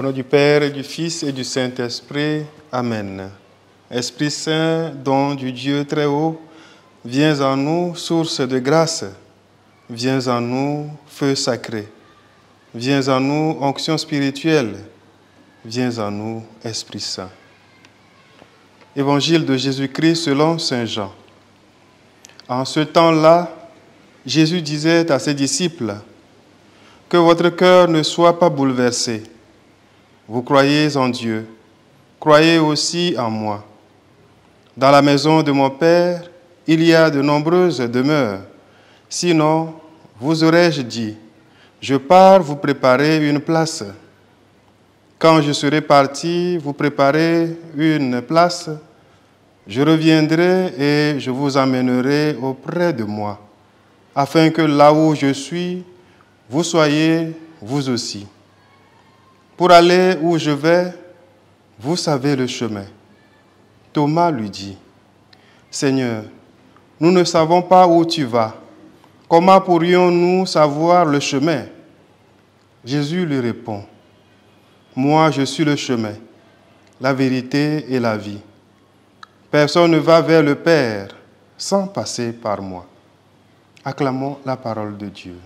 Au nom du Père, et du Fils et du Saint-Esprit. Amen. Esprit Saint, don du Dieu très haut, viens en nous, source de grâce. Viens en nous, feu sacré. Viens en nous, onction spirituelle. Viens en nous, Esprit Saint. Évangile de Jésus-Christ selon saint Jean. En ce temps-là, Jésus disait à ses disciples, « Que votre cœur ne soit pas bouleversé. Vous croyez en Dieu, croyez aussi en moi. Dans la maison de mon Père, il y a de nombreuses demeures. Sinon, vous aurais-je dit, je pars vous préparer une place. Quand je serai parti vous préparer une place, je reviendrai et je vous emmènerai auprès de moi, afin que là où je suis, vous soyez vous aussi. Pour aller où je vais, vous savez le chemin. » Thomas lui dit, « Seigneur, nous ne savons pas où tu vas. Comment pourrions-nous savoir le chemin? » Jésus lui répond, « Moi, je suis le chemin, la vérité et la vie. Personne ne va vers le Père sans passer par moi. » Acclamons la parole de Dieu.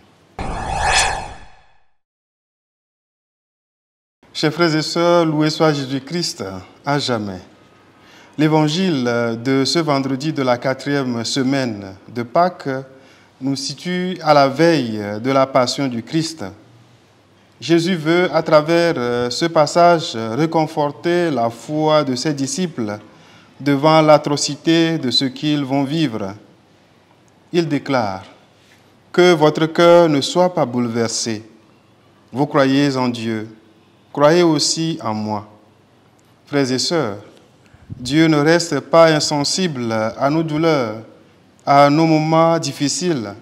Chers frères et sœurs, loué soit Jésus-Christ à jamais. L'évangile de ce vendredi de la 4e semaine de Pâques nous situe à la veille de la passion du Christ. Jésus veut, à travers ce passage, réconforter la foi de ses disciples devant l'atrocité de ce qu'ils vont vivre. Il déclare « Que votre cœur ne soit pas bouleversé. Vous croyez en Dieu. Croyez aussi en moi. » Frères et sœurs, Dieu ne reste pas insensible à nos douleurs, à nos moments difficiles.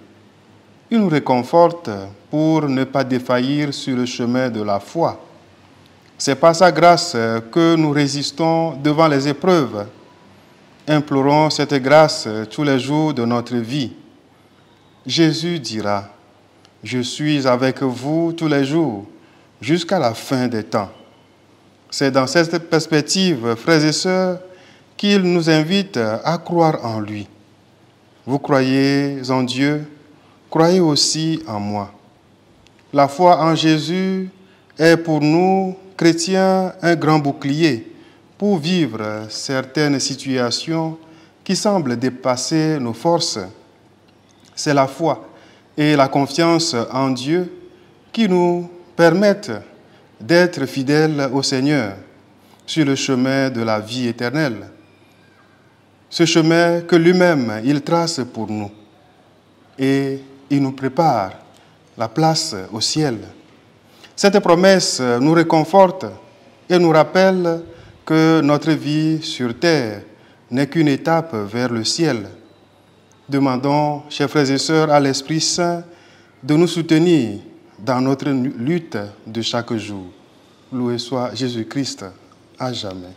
Il nous réconforte pour ne pas défaillir sur le chemin de la foi. C'est par sa grâce que nous résistons devant les épreuves. Implorons cette grâce tous les jours de notre vie. Jésus dira, « Je suis avec vous tous les jours, jusqu'à la fin des temps. » C'est dans cette perspective, frères et sœurs, qu'il nous invite à croire en lui. Vous croyez en Dieu, croyez aussi en moi. La foi en Jésus est pour nous, chrétiens, un grand bouclier pour vivre certaines situations qui semblent dépasser nos forces. C'est la foi et la confiance en Dieu qui nous permettent d'être fidèles au Seigneur sur le chemin de la vie éternelle. Ce chemin que lui-même, il trace pour nous. Et il nous prépare la place au ciel. Cette promesse nous réconforte et nous rappelle que notre vie sur terre n'est qu'une étape vers le ciel. Demandons, chers frères et sœurs, à l'Esprit Saint de nous soutenir dans notre lutte de chaque jour. Loué soit Jésus-Christ à jamais.